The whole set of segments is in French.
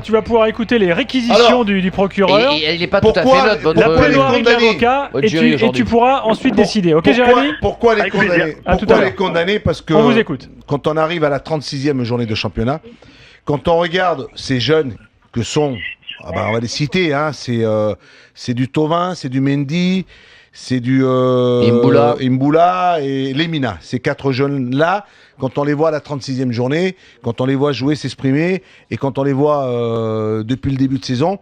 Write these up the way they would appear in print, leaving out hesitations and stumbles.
Tu vas pouvoir écouter les réquisitions du procureur. Et il n'est pas tout à fait neutre. La plaidoirie de l'avocat et tu pourras ensuite décider. Ok, Jérémy ? Pourquoi les condamner? Pourquoi les condamner? Parce que on vous écoute. Quand on arrive à la 36e journée de championnat, quand on regarde ces jeunes que sont, on va les citer, hein, c'est du Thauvin, c'est du Mendy, c'est du Imbula et Lemina. Ces 4 jeunes-là, quand on les voit à la 36e journée, quand on les voit jouer, s'exprimer, et quand on les voit depuis le début de saison,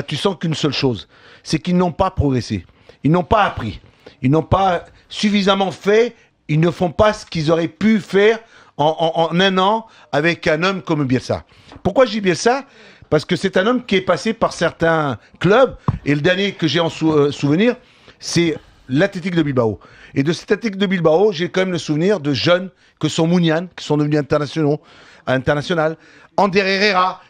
tu sens qu'une seule chose, c'est qu'ils n'ont pas progressé. Ils n'ont pas appris. Ils n'ont pas suffisamment fait. Ils ne font pas ce qu'ils auraient pu faire en un an avec un homme comme Bielsa. Pourquoi je dis Bielsa ? Parce que c'est un homme qui est passé par certains clubs, et le dernier que j'ai en souvenir, c'est l'Athletic de Bilbao. Et de cet Athletic de Bilbao, j'ai quand même le souvenir de jeunes que sont Mounian, qui sont devenus international. Ander Herrera,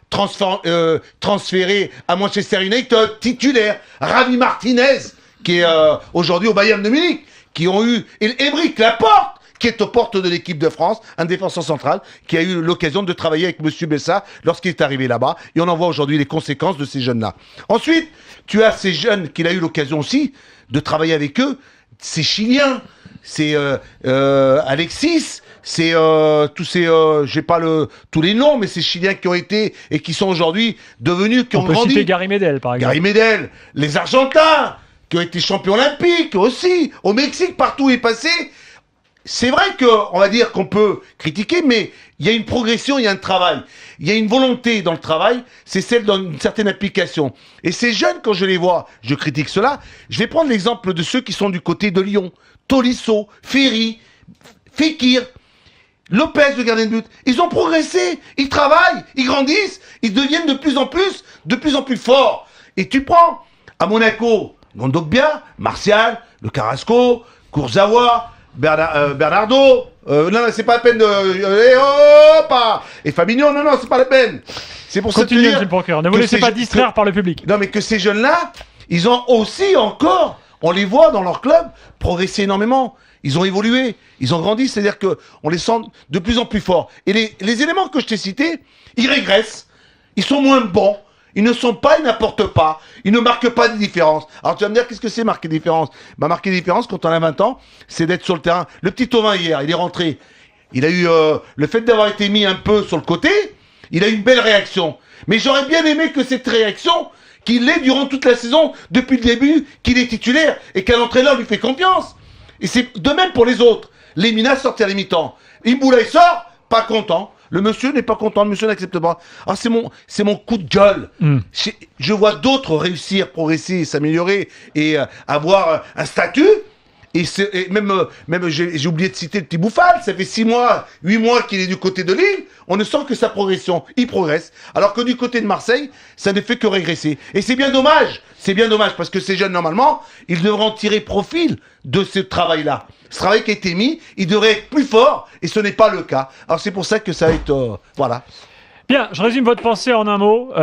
transféré à Manchester United, titulaire. Ravi Martinez, qui est aujourd'hui au Bayern de Munich, qui ont eu... Et Aymeric Laporte, qui est aux portes de l'équipe de France, un défenseur central, qui a eu l'occasion de travailler avec M. Bessa lorsqu'il est arrivé là-bas. Et on en voit aujourd'hui les conséquences de ces jeunes-là. Ensuite, tu as ces jeunes qu'il a eu l'occasion aussi de travailler avec eux. C'est Chiliens, c'est Alexis, c'est tous ces... j'ai pas tous les noms, mais ces Chiliens qui ont été et qui sont aujourd'hui devenus, qui ont grandi. On peut citer Gary Medel, par exemple. Gary Medel, les Argentins, qui ont été champions olympiques aussi, au Mexique, partout où il est passé. C'est vrai qu'on va dire qu'on peut critiquer, mais il y a une progression, il y a un travail. Il y a une volonté dans le travail, c'est celle d'une certaine application. Et ces jeunes, quand je les vois, je critique cela. Je vais prendre l'exemple de ceux qui sont du côté de Lyon. Tolisso, Ferry, Fekir, Lopez, le gardien de but. Ils ont progressé, ils travaillent, ils grandissent, ils deviennent de plus en plus forts. Et tu prends à Monaco, Gondogbia, Martial, le Carrasco, Kurzawa, Bernardo, non, c'est pas la peine et Fabinho, non, c'est pas la peine. C'est pour continuer, monsieur le procureur. Ne vous laissez pas distraire par le public. Non, mais que ces jeunes-là, ils ont aussi encore, on les voit dans leur club, progresser énormément. Ils ont évolué, ils ont grandi, c'est-à-dire qu'on les sent de plus en plus forts. Et les éléments que je t'ai cités, ils régressent, ils sont moins bons. Ils ne sont pas, ils n'apportent pas, ils ne marquent pas de différence. Alors tu vas me dire, qu'est-ce que c'est marquer des différences ? Marquer des différences quand on a 20 ans, c'est d'être sur le terrain. Le petit Thauvin hier, il est rentré, il a eu le fait d'avoir été mis un peu sur le côté, il a eu une belle réaction. Mais j'aurais bien aimé que cette réaction, qu'il l'ait durant toute la saison, depuis le début, qu'il est titulaire et qu'un entraîneur lui fait confiance. Et c'est de même pour les autres. Lemina sortit à la mi-temps. Imboula il sort, pas content. Le monsieur n'est pas content, le monsieur n'accepte pas. Ah, c'est mon coup de gueule. Je vois d'autres réussir, progresser, s'améliorer et avoir un statut. Et même j'ai oublié de citer le petit Bouffal, ça fait 6 mois, 8 mois qu'il est du côté de Lille. On ne sent que sa progression, il progresse. Alors que du côté de Marseille, ça ne fait que régresser. Et c'est bien dommage. C'est bien dommage parce que ces jeunes, normalement, ils devront tirer profit de ce travail-là. Ce travail qui a été mis, il devrait être plus fort et ce n'est pas le cas. Alors c'est pour ça que ça va être... voilà. Bien, je résume votre pensée en un mot,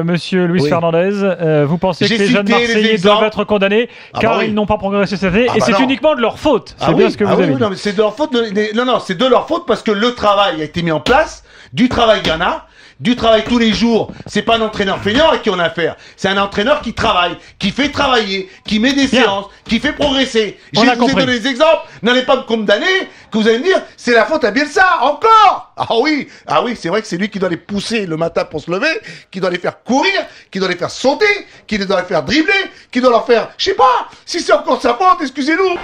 monsieur Luis Fernandez. Vous pensez que les jeunes Marseillais doivent être condamnés car ils n'ont pas progressé cette année et c'est uniquement de leur faute. C'est bien ce que vous avez dit. Non, mais c'est de leur faute. Non, c'est de leur faute parce que le travail a été mis en place. Du travail, il y en a. Du travail tous les jours. C'est pas un entraîneur feignant à qui on a affaire. C'est un entraîneur qui travaille, qui fait travailler, qui met des séances, qui fait progresser. Je vous ai donné des exemples. N'allez pas me condamner, que vous allez me dire, c'est la faute à Bielsa, encore. Ah oui, c'est vrai que c'est lui qui doit les pousser le matin pour se lever, qui doit les faire courir, qui doit les faire sauter, qui doit les faire dribbler, qui doit leur faire, je sais pas, si c'est encore sa faute, excusez-nous.